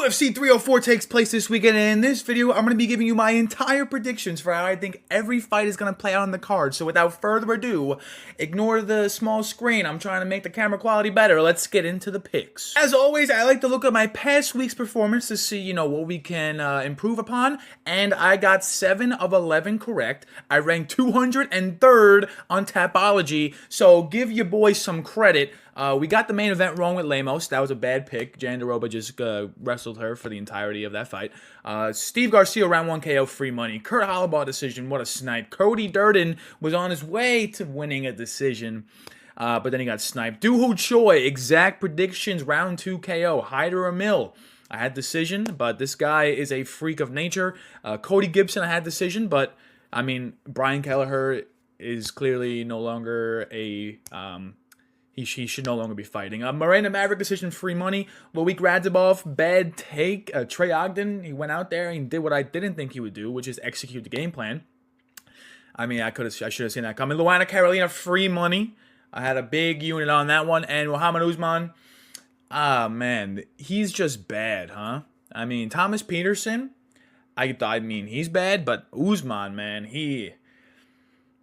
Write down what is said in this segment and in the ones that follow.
UFC 304 takes place this weekend, and in this video, I'm going to be giving you my entire predictions for how I think every fight is going to play out on the card. So without further ado, ignore the small screen. I'm trying to make the camera quality better. Let's get into the picks. As always, I like to look at my past week's performance to see, what we can improve upon, and I got 7 of 11 correct. I ranked 203rd on Tapology, so give your boys some credit. We got the main event wrong with Lemos. That was a bad pick. Jandiroba just wrestled her for the entirety of that fight. Steve Garcia, round 1 KO, free money. Kurt Hollabaugh decision, what a snipe. Cody Durden was on his way to winning a decision, but then he got sniped. Doo-Ho Choi, exact predictions, round 2 KO. Hyder or Mill, I had decision, but this guy is a freak of nature. Cody Gibson, I had decision, but, Brian Kelleher is clearly no longer a... He should no longer be fighting. Miranda Maverick decision, free money. Loic Radzhabov, bad take. Trey Ogden, he went out there and he did what I didn't think he would do, which is execute the game plan. I should have seen that coming. Luana Carolina, free money. I had a big unit on that one. And Muhammad Usman, man, he's just bad, huh? Thomas Peterson, he's bad, but Usman, man,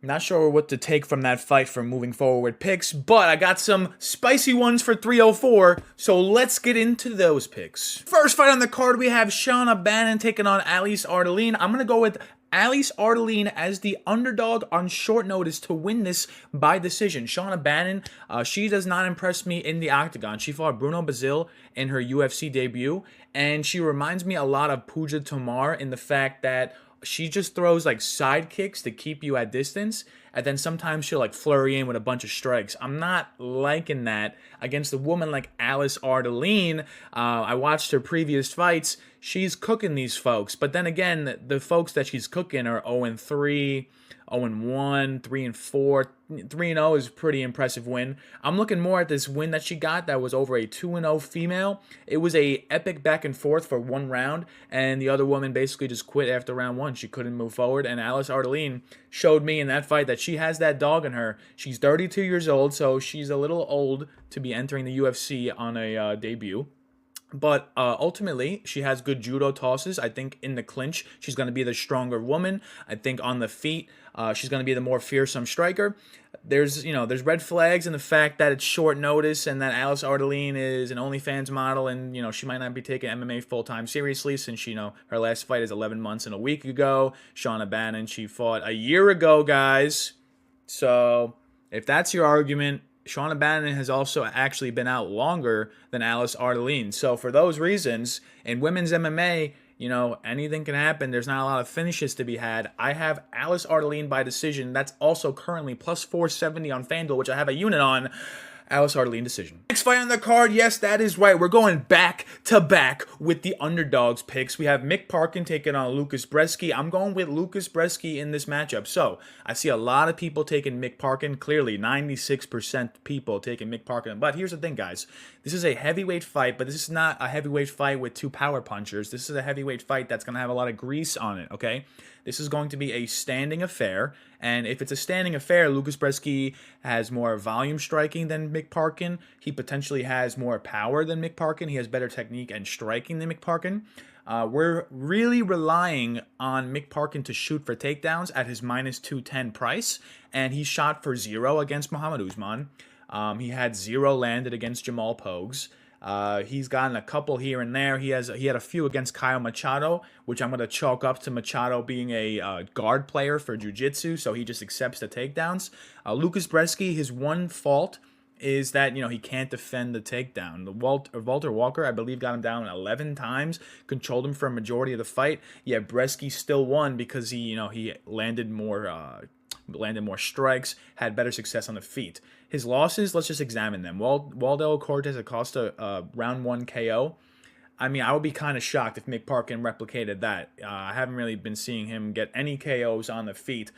not sure what to take from that fight for moving forward with picks, but I got some spicy ones for 304, so let's get into those picks. First fight on the card, we have Shauna Bannon taking on Alice Ardelean. I'm going to go with Alice Ardelean as the underdog on short notice to win this by decision. Shauna Bannon, she does not impress me in the octagon. She fought Bruno Bazil in her UFC debut, and she reminds me a lot of Pooja Tomar in the fact that she just throws like side kicks to keep you at distance, and then sometimes she'll like flurry in with a bunch of strikes. I'm not liking that against a woman like Alice Ardelean. I watched her previous fights. She's cooking these folks, but then again, the folks that she's cooking are 0-3, 0-1, 3-4. 3-0 is a pretty impressive win. I'm looking more at this win that she got that was over a 2-0 female. It was a epic back and forth for one round, and the other woman basically just quit after round 1. She couldn't move forward, and Alice Ardelean showed me in that fight that she has that dog in her. She's 32 years old, so she's a little old to be entering the UFC on a debut. But ultimately, she has good judo tosses. I think in the clinch, she's going to be the stronger woman. I think on the feet, she's going to be the more fearsome striker. There's red flags in the fact that it's short notice and that Alice Ardelean is an OnlyFans model, and she might not be taking MMA full-time seriously since her last fight is 11 months and a week ago. Shauna Bannon, she fought a year ago, guys. So if that's your argument, Shauna Bannon has also actually been out longer than Alice Ardelean. So for those reasons, in women's MMA, anything can happen. There's not a lot of finishes to be had. I have Alice Ardelean by decision. That's also currently plus 470 on FanDuel, which I have a unit on. Alice Ardelean decision. Next fight on the card, yes, that is right. We're going back to back with the underdogs picks. We have Mick Parkin taking on BRZESKI. I'm going with BRZESKI in this matchup. So I see a lot of people taking Mick Parkin. Clearly, 96% people taking Mick Parkin. But here's the thing, guys. This is a heavyweight fight, but this is not a heavyweight fight with 2 power punchers. This is a heavyweight fight that's going to have a lot of grease on it, okay? This is going to be a standing affair, and if it's a standing affair, BRZESKI has more volume striking than Mick Parkin. He potentially has more power than Mick Parkin. He has better technique and striking than Mick Parkin. We're really relying on Mick Parkin to shoot for takedowns at his minus 210 price, and he shot for 0 against Muhammad Usman. He had 0 landed against Jamal Pogues. He's gotten a couple here and there. He had a few against Kyle Machado, which I'm going to chalk up to Machado being a guard player for jiu-jitsu, so he just accepts the takedowns. BRZESKI, his one fault is that, he can't defend the takedown. Walter Walker, I believe, got him down 11 times, controlled him for a majority of the fight. Yeah, BRZESKI still won because he landed more strikes, had better success on the feet. His losses, let's just examine them. Waldo Cortez Acosta, round 1 KO. I would be kind of shocked if Mick Parkin replicated that. I haven't really been seeing him get any KOs on the feet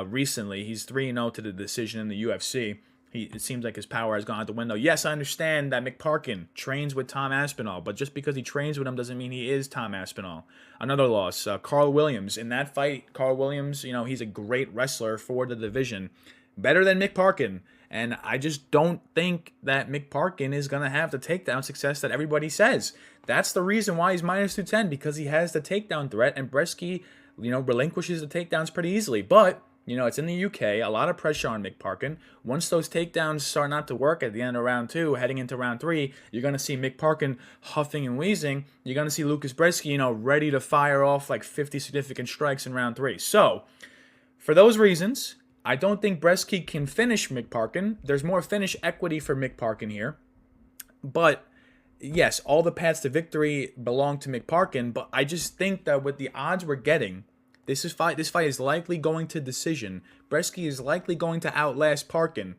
recently. He's 3-0 to the decision in the UFC. It seems like his power has gone out the window. Yes, I understand that Mick Parkin trains with Tom Aspinall, but just because he trains with him doesn't mean he is Tom Aspinall. Another loss, Carl Williams. In that fight, Carl Williams, he's a great wrestler for the division. Better than Mick Parkin. And I just don't think that McParkin is going to have the takedown success that everybody says. That's the reason why he's minus 210, because he has the takedown threat, and BRZESKI, relinquishes the takedowns pretty easily. But it's in the UK, a lot of pressure on McParkin. Once those takedowns start not to work at the end of round 2, heading into round 3, you're going to see McParkin huffing and wheezing. You're going to see Lucas BRZESKI, ready to fire off like 50 significant strikes in round 3. So, for those reasons, I don't think BRZESKI can finish McParkin. There's more finish equity for McParkin here. But, yes, all the paths to victory belong to McParkin, but I just think that with the odds we're getting, this fight is likely going to decision. BRZESKI is likely going to outlast Parkin.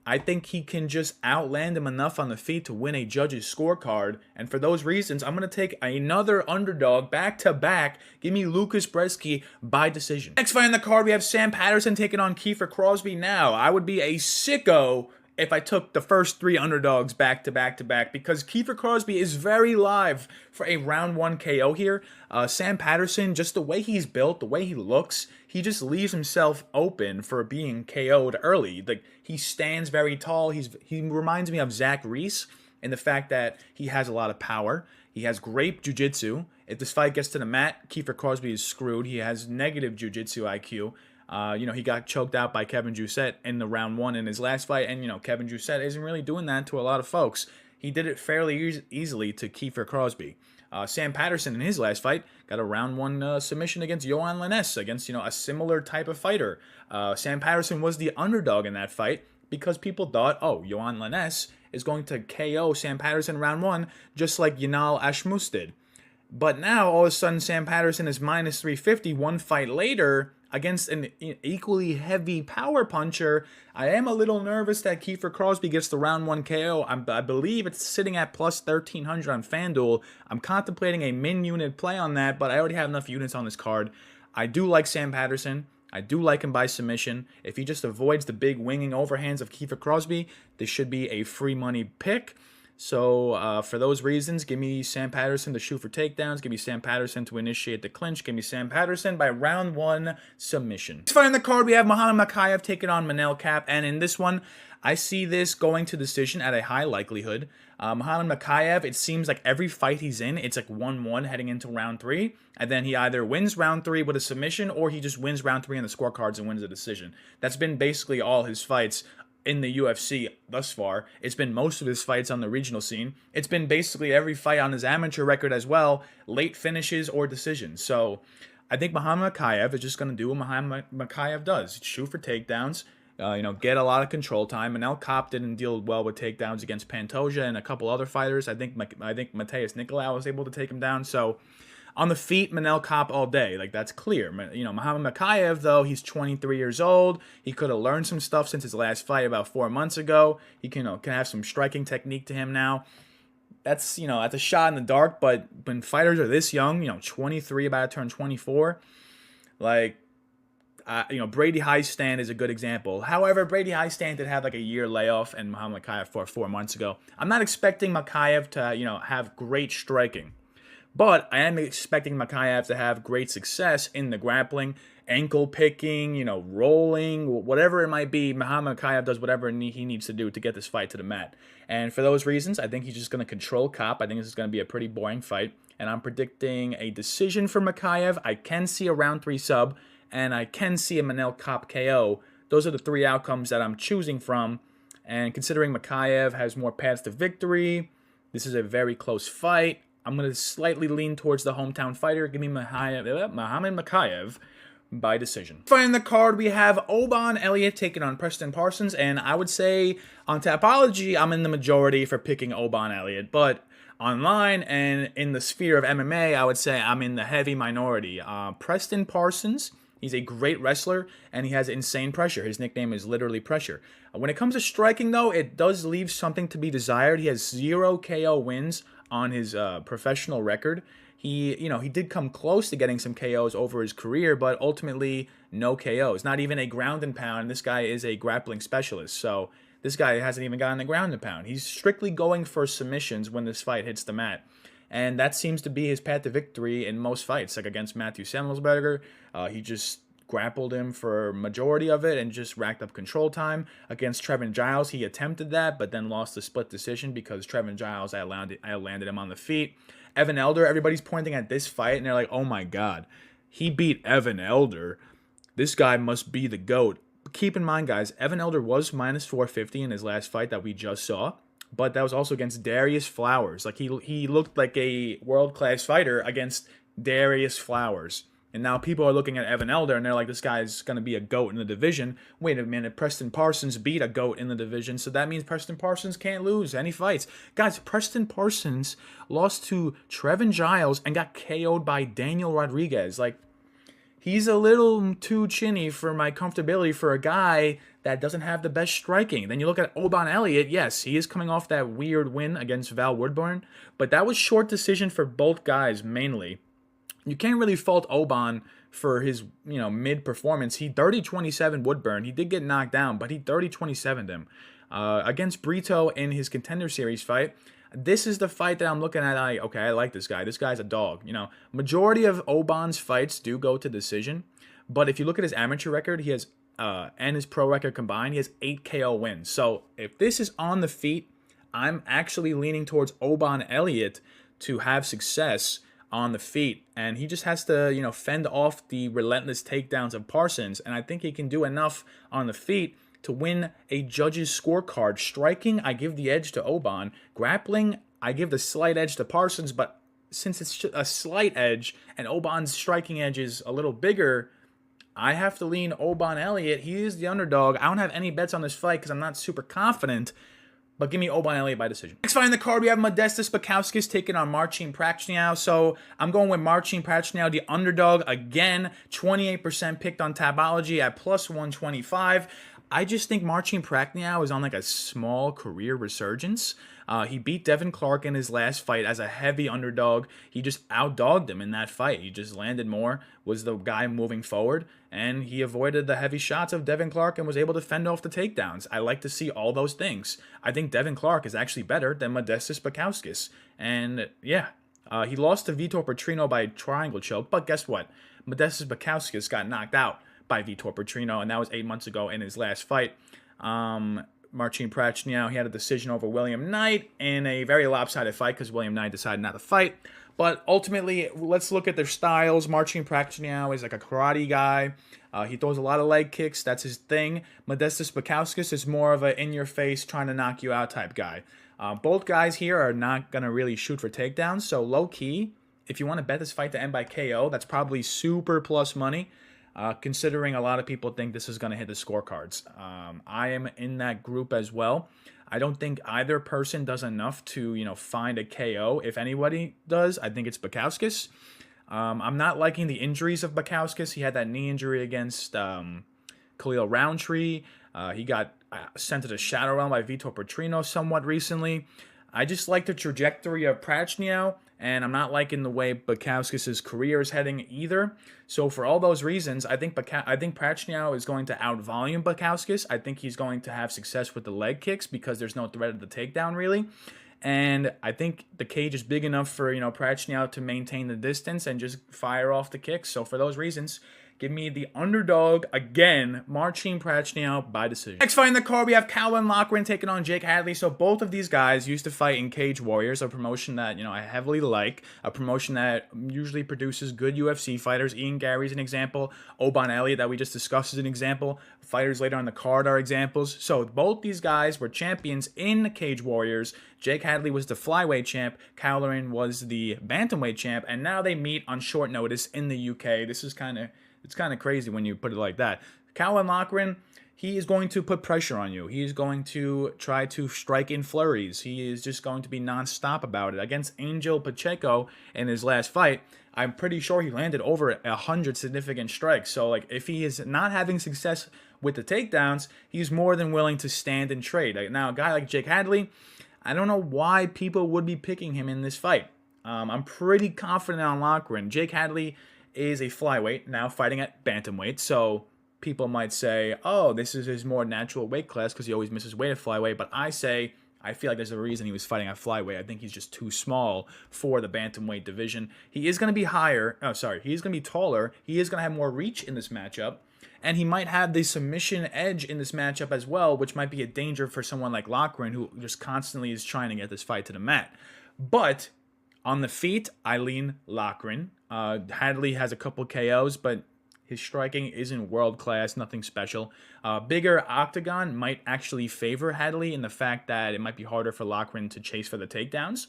I think he can just outland him enough on the feet to win a judge's scorecard. And for those reasons, I'm going to take another underdog back-to-back. Give me Lucas BRZESKI by decision. Next fight on the card, we have Sam Patterson taking on Kiefer Crosby. Now, I would be a sicko if I took the first 3 underdogs back-to-back-to-back, because Kiefer Crosby is very live for a round 1 KO here. Sam Patterson, just the way he's built, the way he looks, he just leaves himself open for being KO'd early. Like, he stands very tall. He reminds me of Zach Reese in the fact that he has a lot of power. He has great jiu-jitsu. If this fight gets to the mat, Kiefer Crosby is screwed. He has negative jiu-jitsu IQ. He got choked out by Kevin Jousset in the round 1 in his last fight, and, Kevin Jousset isn't really doing that to a lot of folks. He did it fairly easily to Kiefer Crosby. Sam Patterson in his last fight got a round 1 submission against Johan Lennes, against, a similar type of fighter. Sam Patterson was the underdog in that fight because people thought, oh, Johan Lennes is going to KO Sam Patterson round 1 just like Yanal Ashmus did. But now, all of a sudden, Sam Patterson is minus 350 one fight later against an equally heavy power puncher. I am a little nervous that Kiefer Crosby gets the round 1 KO. I believe it's sitting at plus 1,300 on FanDuel. I'm contemplating a min unit play on that, but I already have enough units on this card. I do like Sam Patterson. I do like him by submission. If he just avoids the big winging overhands of Kiefer Crosby, this should be a free money pick. So, for those reasons, give me Sam Patterson to shoot for takedowns. Give me Sam Patterson to initiate the clinch. Give me Sam Patterson by round 1 submission. Next fight on the card, we have Muhammad Mokaev taking on Manel Kape. And in this one, I see this going to decision at a high likelihood. Muhammad Mokaev, it seems like every fight he's in, it's like 1-1 heading into round 3. And then he either wins round 3 with a submission, or he just wins round 3 in the scorecards and wins a decision. That's been basically all his fights in the UFC thus far. It's been most of his fights on the regional scene. It's been basically every fight on his amateur record as well, late finishes or decisions. So I think Muhammad Mokaev is just going to do what Muhammad Mokaev does. Shoot for takedowns, get a lot of control time. Manel Kape didn't deal well with takedowns against Pantoja and a couple other fighters. I think Mateus Nicolau was able to take him down. So on the feet, Manel Kape all day. Like, that's clear. Muhammad Mokaev, though, he's 23 years old. He could have learned some stuff since his last fight about 4 months ago. He can have some striking technique to him now. That's, that's a shot in the dark, but when fighters are this young, 23, about to turn 24, like, Brady Heistand is a good example. However, Brady Heistand did have like a year layoff and Muhammad Mokaev for 4 months ago. I'm not expecting Mokaev to, have great striking. But I am expecting Mokaev to have great success in the grappling, ankle picking, rolling, whatever it might be. Muhammad Mokaev does whatever he needs to do to get this fight to the mat. And for those reasons, I think he's just going to control Kape. I think this is going to be a pretty boring fight. And I'm predicting a decision for Mokaev. I can see a round 3 sub, and I can see a Manel Kape KO. Those are the 3 outcomes that I'm choosing from. And considering Mokaev has more paths to victory, this is a very close fight. I'm going to slightly lean towards the hometown fighter. Give me Muhammad Mokaev by decision. Fighting the card, we have Oban Elliott taking on Preston Parsons. And I would say on Tapology, I'm in the majority for picking Oban Elliott. But online and in the sphere of MMA, I would say I'm in the heavy minority. Preston Parsons, he's a great wrestler, and he has insane pressure. His nickname is literally Pressure. When it comes to striking, though, it does leave something to be desired. He has 0 KO wins on his professional record. He did come close to getting some KOs over his career, but ultimately no KOs. Not even a ground and pound. This guy is a grappling specialist, so this guy hasn't even gotten a ground and pound. He's strictly going for submissions when this fight hits the mat. And that seems to be his path to victory in most fights. Like against Matthew Semelsberger, he just grappled him for majority of it and just racked up control time. Against Trevin Giles, he attempted that, but then lost the split decision because Trevin Giles outlanded him on the feet. Evan Elder, everybody's pointing at this fight, and they're like, oh my god, he beat Evan Elder. This guy must be the GOAT. Keep in mind, guys, Evan Elder was minus 450 in his last fight that we just saw, but that was also against Darius Flowers. Like, he looked like a world-class fighter against Darius Flowers. And now people are looking at Evan Elder, and they're like, this guy's going to be a GOAT in the division. Wait a minute, Preston Parsons beat a GOAT in the division, so that means Preston Parsons can't lose any fights. Guys, Preston Parsons lost to Trevin Giles and got KO'd by Daniel Rodriguez. Like, he's a little too chinny for my comfortability for a guy that doesn't have the best striking. Then you look at Oban Elliott. Yes, he is coming off that weird win against Val Woodburn, but that was short decision for both guys mainly. You can't really fault Oban for his, mid-performance. He 30-27 Woodburn. He did get knocked down, but he 30-27'd him. Against Brito in his Contender Series fight, this is the fight that I'm looking at. I like this guy. This guy's a dog. Majority of Oban's fights do go to decision, but if you look at his amateur record, he has and his pro record combined, he has 8 KO wins. So if this is on the feet, I'm actually leaning towards Oban Elliott to have success on the feet, and he just has to, fend off the relentless takedowns of Parsons, and I think he can do enough on the feet to win a judge's scorecard. Striking, I give the edge to Oban. Grappling, I give the slight edge to Parsons, but since it's a slight edge and Oban's striking edge is a little bigger, I have to lean Oban Elliott. He is the underdog. I don't have any bets on this fight because I'm not super confident, but give me Oban Elliott by decision. Next fight in the card, we have Modestas Bukauskas taking on Marcin Prachnio. So I'm going with Marcin Prachnio, the underdog. Again, 28% picked on Tabology at plus 125. I just think Marcin Prachnio is on like a small career resurgence. He beat Devin Clark in his last fight as a heavy underdog. He just outdogged him in that fight. He just landed more, was the guy moving forward, and he avoided the heavy shots of Devin Clark and was able to fend off the takedowns. I like to see all those things. I think Devin Clark is actually better than Modestas Bukauskas. And yeah, he lost to Vitor Petrino by triangle choke, but guess what? Modestas Bukauskas got knocked out by Vitor Petrino, and that was 8 months ago in his last fight. Marcin Prachnio, he had a decision over William Knight in a very lopsided fight because William Knight decided not to fight. But ultimately, let's look at their styles. Marcin Prachnio is like a karate guy. He throws a lot of leg kicks. That's his thing. Modestas Bukauskas is more of a in-your-face, trying to knock you out type guy. Both guys here are not going to really shoot for takedowns. So low-key, if you want to bet this fight to end by KO, that's probably super plus money. Considering a lot of people think this is going to hit the scorecards. I am in that group as well. I don't think either person does enough to, find a KO. If anybody does, I think it's Bukauskas. I'm not liking the injuries of Bukauskas. He had that knee injury against Khalil Roundtree. He got sent to the Shadow Realm by Vitor Petrino somewhat recently. I just like the trajectory of Prachnio, and I'm not liking the way Bukauskas' career is heading either. So for all those reasons, I think Prachnio is going to out-volume Bukauskas. I think he's going to have success with the leg kicks because there's no threat of the takedown, really. And I think the cage is big enough for, Prachnio to maintain the distance and just fire off the kicks. So for those reasons, give me the underdog again, Marcin Prachnio by decision. Next fight in the card, we have Caolan Loughran taking on Jake Hadley. So both of these guys used to fight in Cage Warriors, a promotion that, I heavily like, a promotion that usually produces good UFC fighters. Ian Gary's an example. Oban Elliott that we just discussed is an example. Fighters later on the card are examples. So both these guys were champions in Cage Warriors. Jake Hadley was the flyweight champ. Caolan was the bantamweight champ. And now they meet on short notice in the UK. This is it's kind of crazy when you put it like that. Caolan Loughran, he is going to put pressure on you. He is going to try to strike in flurries. He is just going to be nonstop about it. Against Angel Pacheco in his last fight, I'm pretty sure he landed over 100 significant strikes. So, if he is not having success with the takedowns, he's more than willing to stand and trade. Now, a guy like Jake Hadley, I don't know why people would be picking him in this fight. I'm pretty confident on Loughran. Jake Hadley is a flyweight, now fighting at bantamweight, so people might say, oh, this is his more natural weight class because he always misses weight at flyweight, but I I feel like there's a reason he was fighting at flyweight. I think he's just too small for the bantamweight division. He is going to be higher. Oh, sorry. He is going to be taller. He is going to have more reach in this matchup. And he might have the submission edge in this matchup as well, which might be a danger for someone like Loughran, who just constantly is trying to get this fight to the mat. But on the feet, I lean Loughran. Hadley has a couple KOs, but his striking isn't world class, nothing special. Bigger octagon might actually favor Hadley in the fact that it might be harder for Loughran to chase for the takedowns.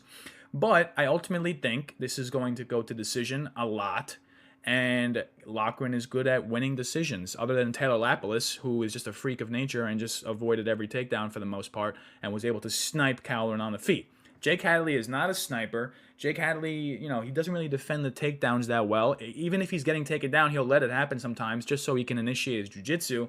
But I ultimately think this is going to go to decision a lot. And Loughran is good at winning decisions, other than Taylor Lapilus, who is just a freak of nature and just avoided every takedown for the most part and was able to snipe Caolan on the feet. Jake Hadley is not a sniper. Jake Hadley, you know, he doesn't really defend the takedowns that well. Even if he's getting taken down, he'll let it happen sometimes just so he can initiate his jiu-jitsu.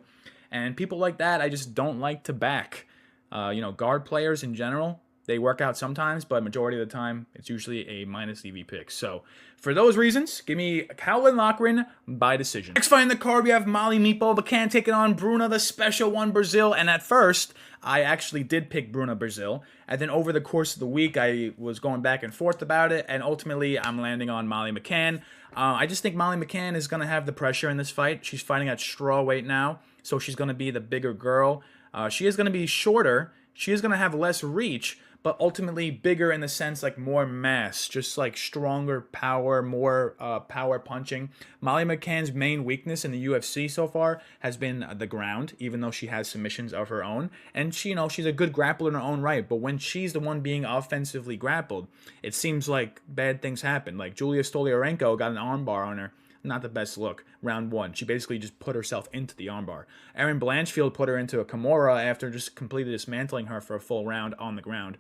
And people like that, I just don't like to back. You know, guard players in general, they work out sometimes, but majority of the time, it's usually a minus EV pick. So, for those reasons, give me Caolan Loughran by decision. Next fight in the card, we have Molly Meatball McCann taking on Bruna the Special One Brazil. And at first, I actually did pick Bruna Brazil. And then over the course of the week, I was going back and forth about it. And ultimately, I'm landing on Molly McCann. I just think Molly McCann is going to have the pressure in this fight. She's fighting at strawweight now, so she's going to be the bigger girl. She is going to be shorter. She is going to have less reach, but ultimately bigger in the sense like more mass, just like stronger power, more power punching. Molly McCann's main weakness in the UFC so far has been the ground, even though she has submissions of her own. And she, you know, she's a good grappler in her own right, but when she's the one being offensively grappled, it seems like bad things happen. Like Julia Stoliarenko got an armbar on her. Not the best look. Round one. She basically just put herself into the armbar. Erin Blanchfield put her into a Kimura after just completely dismantling her for a full round on the ground.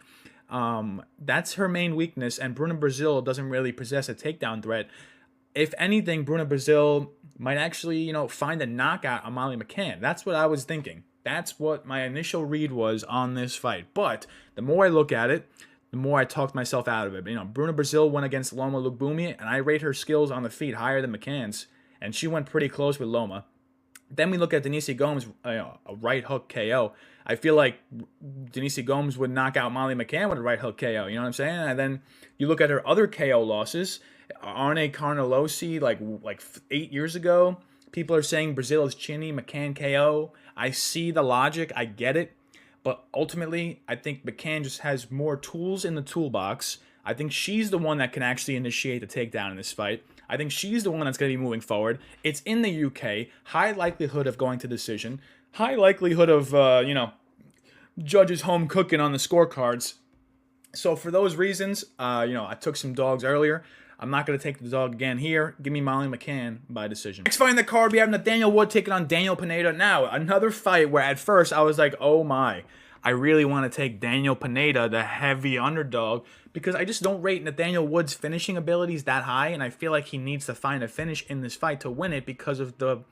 That's her main weakness, and Bruna Brazil doesn't really possess a takedown threat. If anything, Bruna Brazil might actually, you know, find a knockout on Molly McCann. That's what I was thinking. That's what my initial read was on this fight. But the more I look at it, the more I talked myself out of it. You know, Bruna Brazil went against Loma Lookboonmee, and I rate her skills on the feet higher than McCann's, and she went pretty close with Loma. Then we look at Denise Gomes, a right hook KO. I feel like Denise Gomes would knock out Molly McCann with a right hook KO. You know what I'm saying? And then you look at her other KO losses. Arne Carnelossi, like 8 years ago. People are saying Brazil is chinny, McCann KO. I see the logic. I get it. But ultimately, I think McCann just has more tools in the toolbox. I think she's the one that can actually initiate the takedown in this fight. I think she's the one that's going to be moving forward. It's in the UK. High likelihood of going to decision. High likelihood of, you know, judges home cooking on the scorecards. So for those reasons, you know, I took some dogs earlier. I'm not going to take the dog again here. Give me Molly McCann by decision. Next fight in the card, we have Nathaniel Wood taking on Daniel Pineda. Now, another fight where at first I was like, oh my, I really want to take Daniel Pineda, the heavy underdog, because I just don't rate Nathaniel Wood's finishing abilities that high, and I feel like he needs to find a finish in this fight to win it because of the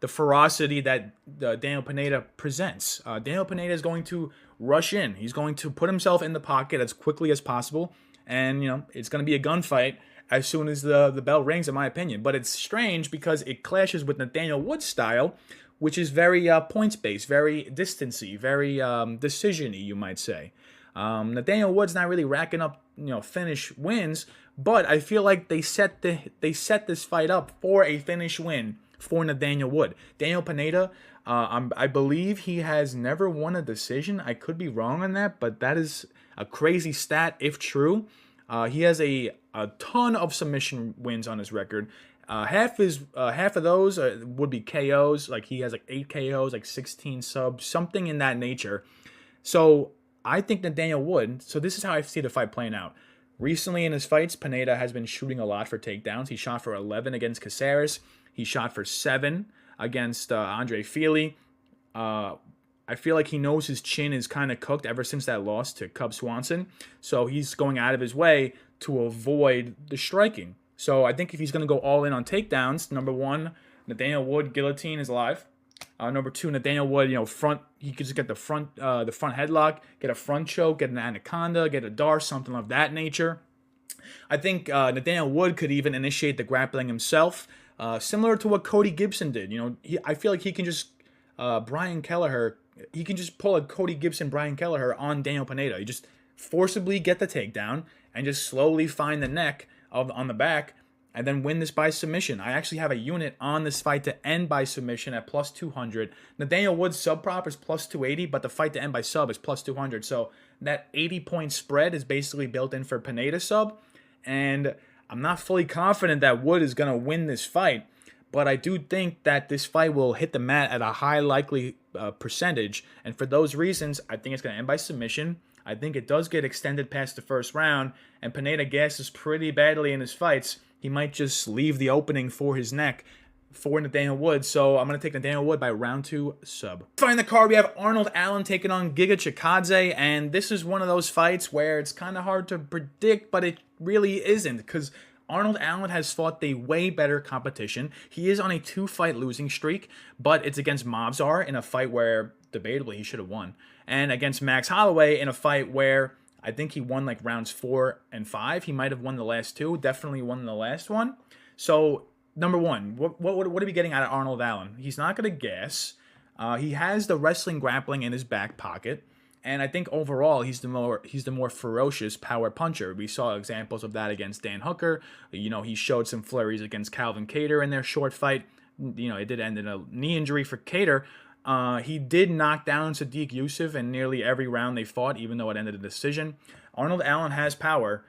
ferocity that Daniel Pineda presents. Daniel Pineda is going to rush in. He's going to put himself in the pocket as quickly as possible, and, you know, it's going to be a gunfight as soon as the bell rings, in my opinion. But it's strange because it clashes with Nathaniel Wood's style, which is very points-based, very distancy, very decision-y, you might say. Nathaniel Wood's not really racking up, you know, finish wins, but I feel like they set this fight up for a finish win for Nathaniel Wood. Daniel Pineda, I believe he has never won a decision. I could be wrong on that, but that is a crazy stat if true. He has a ton of submission wins on his record. Half of those would be KOs. Like he has like 8 KOs, like 16 subs, something in that nature. So I think that Daniel Wood. So this is how I see the fight playing out. Recently in his fights, Pineda has been shooting a lot for takedowns. He shot for 11 against Caceres. He shot for 7 against Andre Fili. I feel like he knows his chin is kind of cooked ever since that loss to Cub Swanson. So he's going out of his way to avoid the striking. So I think if he's going to go all in on takedowns, number 1, Nathaniel Wood guillotine is alive. Number 2, Nathaniel Wood, you know, front. He could just get the front headlock, get a front choke, get an anaconda, get a dar, something of that nature. I think Nathaniel Wood could even initiate the grappling himself, similar to what Cody Gibson did. You know, I feel like he can just Brian Kelleher he can just pull a Cody Gibson, Brian Kelleher on Daniel Pineda. You just forcibly get the takedown and just slowly find the neck on the back and then win this by submission. I actually have a unit on this fight to end by submission at plus 200. Nathaniel Wood's sub prop is plus 280, but the fight to end by sub is plus 200. So that 80-point spread is basically built in for Pineda sub. And I'm not fully confident that Wood is going to win this fight, but I do think that this fight will hit the mat at a high likely percentage. And for those reasons, I think it's going to end by submission. I think it does get extended past the first round, and Pineda gasses pretty badly in his fights. He might just leave the opening for his neck for Nathaniel Wood. So I'm going to take Nathaniel Wood by round 2 sub. Fighting the card, we have Arnold Allen taking on Giga Chikadze. And this is one of those fights where it's kind of hard to predict, but it really isn't, because Arnold Allen has fought the way better competition. He is on a 2-fight losing streak, but it's against Movsar in a fight where debatably he should have won. And against Max Holloway in a fight where I think he won like rounds 4 and 5. He might have won the last 2. Definitely won the last one. So, number one, what are we getting out of Arnold Allen? He's not going to gas. He has the wrestling grappling in his back pocket. And I think overall, he's the more ferocious power puncher. We saw examples of that against Dan Hooker. You know, he showed some flurries against Calvin Kattar in their short fight. You know, it did end in a knee injury for Kattar. He did knock down Sadiq Youssef in nearly every round they fought, even though it ended in a decision. Arnold Allen has power.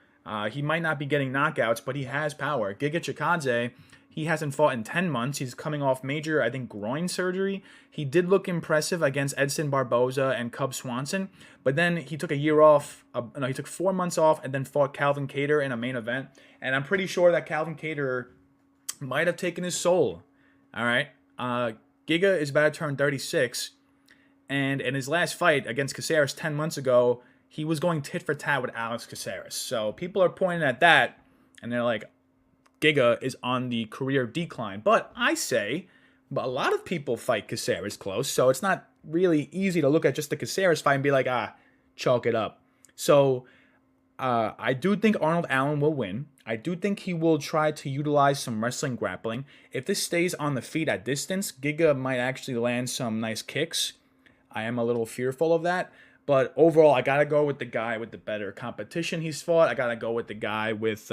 He might not be getting knockouts, but he has power. Giga Chikadze, he hasn't fought in 10 months. He's coming off major, I think, groin surgery. He did look impressive against Edson Barboza and Cub Swanson, but then he took a year off. He took 4 months off and then fought Calvin Kattar in a main event. And I'm pretty sure that Calvin Kattar might have taken his soul. All right. Giga is about to turn 36, and in his last fight against Caceres 10 months ago, he was going tit for tat with Alex Caceres. So people are pointing at that, and they're like, Giga is on the career decline. But I say, a lot of people fight Caceres close, so it's not really easy to look at just the Caceres fight and be like, chalk it up. So I do think Arnold Allen will win. I do think he will try to utilize some wrestling grappling. If this stays on the feet at distance, Giga might actually land some nice kicks. I am a little fearful of that. But overall, I got to go with the guy with the better competition he's fought. I got to go with the guy with,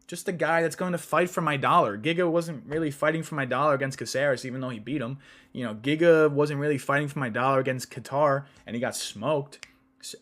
just the guy that's going to fight for my dollar. Giga wasn't really fighting for my dollar against Caceres, even though he beat him. You know, Giga wasn't really fighting for my dollar against Kattar, and he got smoked.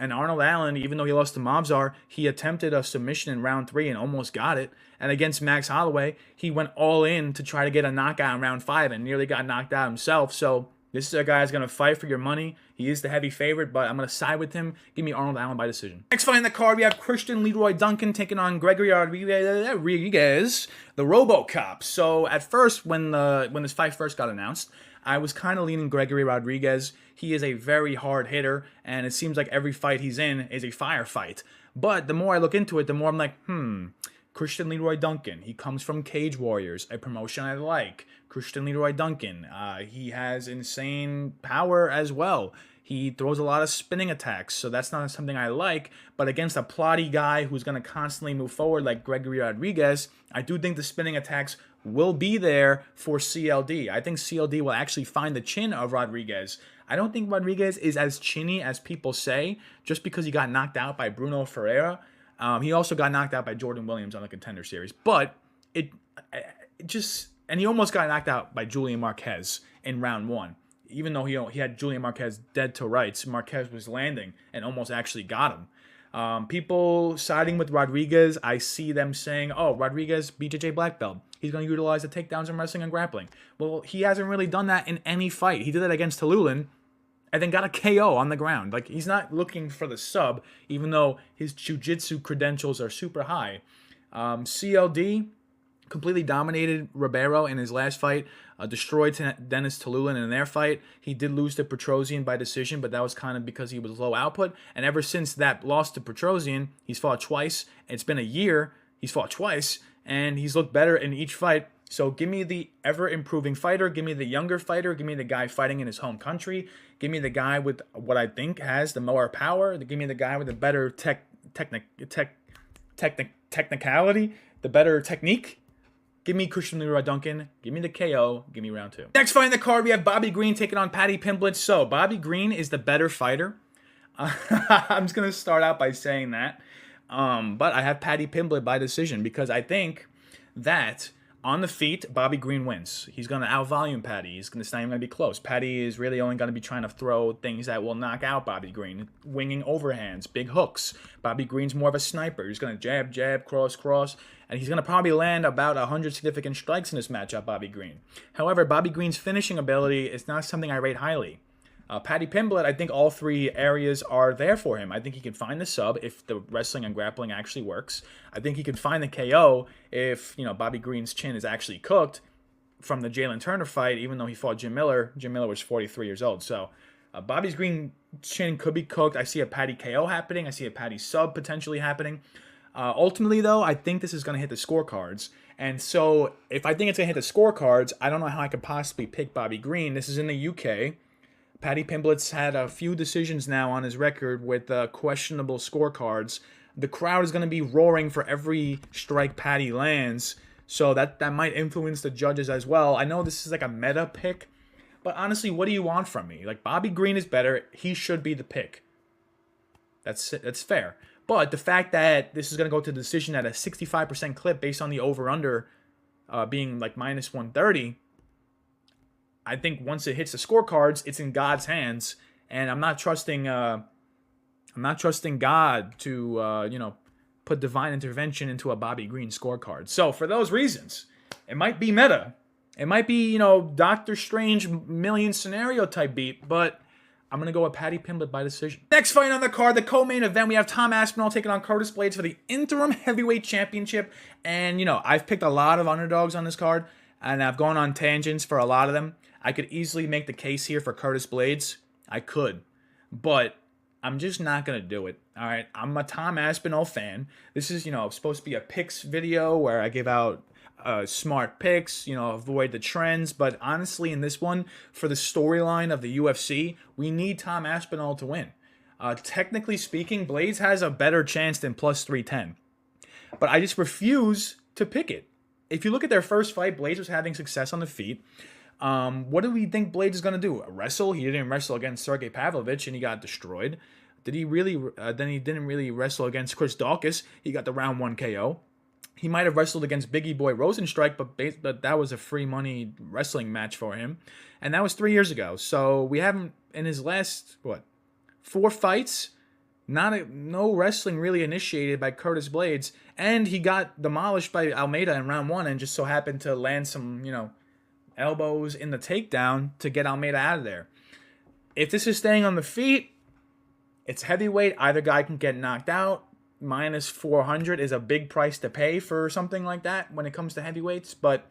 And Arnold Allen, even though he lost to Movsar, he attempted a submission in round 3 and almost got it. And against Max Holloway, he went all in to try to get a knockout in round 5 and nearly got knocked out himself. So this is a guy who's going to fight for your money. He is the heavy favorite, but I'm going to side with him. Give me Arnold Allen by decision. Next fight in the card, we have Christian Leroy Duncan taking on Gregory Rodriguez, the RoboCop. So at first, when this fight first got announced, I was kind of leaning Gregory Rodriguez. He is a very hard hitter, and it seems like every fight he's in is a firefight. But the more I look into it, the more I'm like, Christian Leroy Duncan. He comes from Cage Warriors, a promotion I like. Christian Leroy Duncan. He has insane power as well. He throws a lot of spinning attacks, so that's not something I like. But against a plotty guy who's going to constantly move forward like Gregory Rodriguez, I do think the spinning attacks will be there for CLD. I think CLD will actually find the chin of Rodriguez. I don't think Rodriguez is as chinny as people say, just because he got knocked out by Bruno Ferreira. He also got knocked out by Jordan Williams on the Contender Series. But and he almost got knocked out by Julian Marquez in round 1. Even though he had Julian Marquez dead to rights, Marquez was landing and almost actually got him. People siding with Rodriguez, I see them saying, oh, Rodriguez, BJJ black belt. He's going to utilize the takedowns in wrestling and grappling. Well, he hasn't really done that in any fight. He did that against Talulan and then got a KO on the ground. Like, he's not looking for the sub, even though his jiu-jitsu credentials are super high. CLD completely dominated Ribeiro in his last fight, destroyed Dennis Talulan in their fight. He did lose to Petrosian by decision, but that was kind of because he was low output. And ever since that loss to Petrosian, he's fought twice. It's been a year. He's fought twice, and he's looked better in each fight. So give me the ever-improving fighter. Give me the younger fighter. Give me the guy fighting in his home country. Give me the guy with what I think has the more power. Give me the guy with the better technicality, the better technique. Give me Christian Leroy Duncan. Give me the KO. Give me round 2. Next fight in the card, we have Bobby Green taking on Paddy Pimblett. So, Bobby Green is the better fighter. I'm just going to start out by saying that. But I have Paddy Pimblett by decision because I think that on the feet, Bobby Green wins. He's going to out-volume Paddy. It's not even going to be close. Paddy is really only going to be trying to throw things that will knock out Bobby Green. Winging overhands, big hooks. Bobby Green's more of a sniper. He's going to jab, jab, cross, cross. And he's going to probably land about 100 significant strikes in this matchup, Bobby Green. However, Bobby Green's finishing ability is not something I rate highly. Paddy Pimblett, I think all 3 areas are there for him. I think he can find the sub if the wrestling and grappling actually works. I think he can find the KO if, Bobby Green's chin is actually cooked from the Jalen Turner fight, even though he fought Jim Miller. Jim Miller was 43 years old. So Bobby Green's chin could be cooked. I see a Paddy KO happening. I see a Paddy sub potentially happening. Ultimately, though, I think this is going to hit the scorecards. And so if I think it's going to hit the scorecards, I don't know how I could possibly pick Bobby Green. This is in the UK. Paddy Pimblett's had a few decisions now on his record with questionable scorecards. The crowd is going to be roaring for every strike Paddy lands, so that might influence the judges as well. I know this is like a meta pick, but honestly, what do you want from me? Like, Bobby Green is better. He should be the pick. That's fair. But the fact that this is going to go to the decision at a 65% clip based on the over-under being like minus 130, I think once it hits the scorecards, it's in God's hands, and I'm not trusting God to put divine intervention into a Bobby Green scorecard. So for those reasons, it might be meta, it might be Doctor Strange million scenario type beat, but I'm gonna go with Paddy Pimblett by decision. Next fight on the card, the co-main event, we have Tom Aspinall taking on Curtis Blaydes for the interim heavyweight championship, and I've picked a lot of underdogs on this card, and I've gone on tangents for a lot of them. I could easily make the case here for Curtis Blaydes. I could. But I'm just not going to do it. All right? I'm a Tom Aspinall fan. This is, supposed to be a picks video where I give out smart picks, avoid the trends. But honestly, in this one, for the storyline of the UFC, we need Tom Aspinall to win. Technically speaking, Blaydes has a better chance than plus 310. But I just refuse to pick it. If you look at their first fight, Blaydes was having success on the feet. What do we think Blaydes is going to do? Wrestle? He didn't wrestle against Sergey Pavlovich, and he got destroyed. Did he really? Then he didn't really wrestle against Chris Daukaus. He got the round 1 KO. He might have wrestled against Biggie Boy Rosenstrike, but that was a free money wrestling match for him. And that was 3 years ago. So we haven't, in his last, 4 fights, no wrestling really initiated by Curtis Blaydes. And he got demolished by Almeida in round 1 and just so happened to land some, elbows in the takedown to get Almeida out of there. If this is staying on the feet, it's heavyweight. Either guy can get knocked out. Minus 400 is a big price to pay for something like that when it comes to heavyweights. But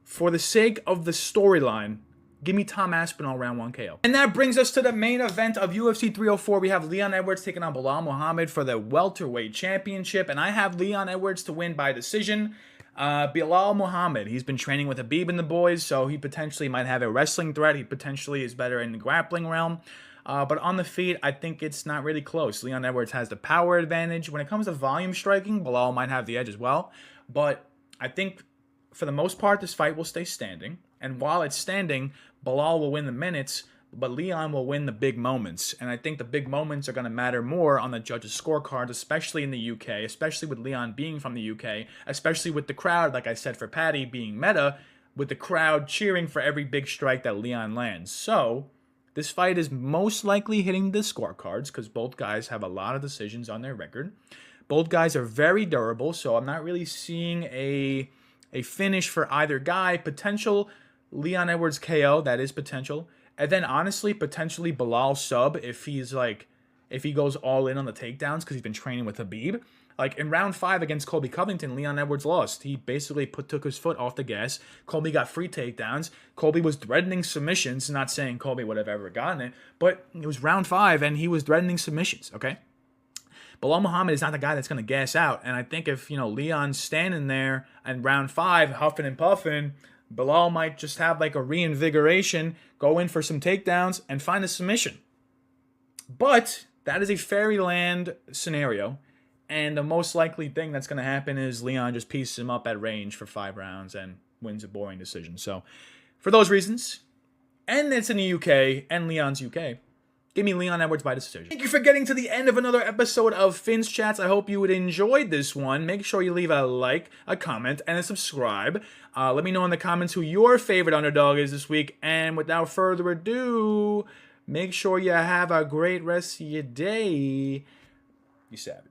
for the sake of the storyline, give me Tom Aspinall round 1 KO. And that brings us to the main event of UFC 304. We have Leon Edwards taking on Belal Muhammad for the welterweight championship. And I have Leon Edwards to win by decision. Belal Muhammad, he's been training with Habib and the boys, so he potentially might have a wrestling threat. He potentially is better in the grappling realm. But on the feet, I think it's not really close. Leon Edwards has the power advantage. When it comes to volume striking, Belal might have the edge as well. But I think for the most part, this fight will stay standing. And while it's standing, Belal will win the minutes, but Leon will win the big moments. And I think the big moments are going to matter more on the judges' scorecards, especially in the UK, especially with Leon being from the UK, especially with the crowd, like I said, for Paddy being meta, with the crowd cheering for every big strike that Leon lands. So this fight is most likely hitting the scorecards because both guys have a lot of decisions on their record. Both guys are very durable, so I'm not really seeing a finish for either guy. Potential Leon Edwards KO, that is potential. And then honestly, potentially Belal sub if he goes all in on the takedowns because he's been training with Habib. Like in round 5 against Colby Covington, Leon Edwards lost. He basically took his foot off the gas. Colby got free takedowns. Colby was threatening submissions. Not saying Colby would have ever gotten it, but it was round 5 and he was threatening submissions, okay? Belal Muhammad is not the guy that's going to gas out. And I think if, Leon's standing there in round 5, huffing and puffing, Belal might just have like a reinvigoration, go in for some takedowns, and find a submission. But that is a fairyland scenario. And the most likely thing that's going to happen is Leon just pieces him up at range for 5 rounds and wins a boring decision. So, for those reasons, and it's in the UK, and Leon's UK, give me Leon Edwards by decision. Thank you for getting to the end of another episode of Finn's Chats. I hope you would enjoyed this one. Make sure you leave a like, a comment, and a subscribe. Let me know in the comments who your favorite underdog is this week. And without further ado, make sure you have a great rest of your day. You savage.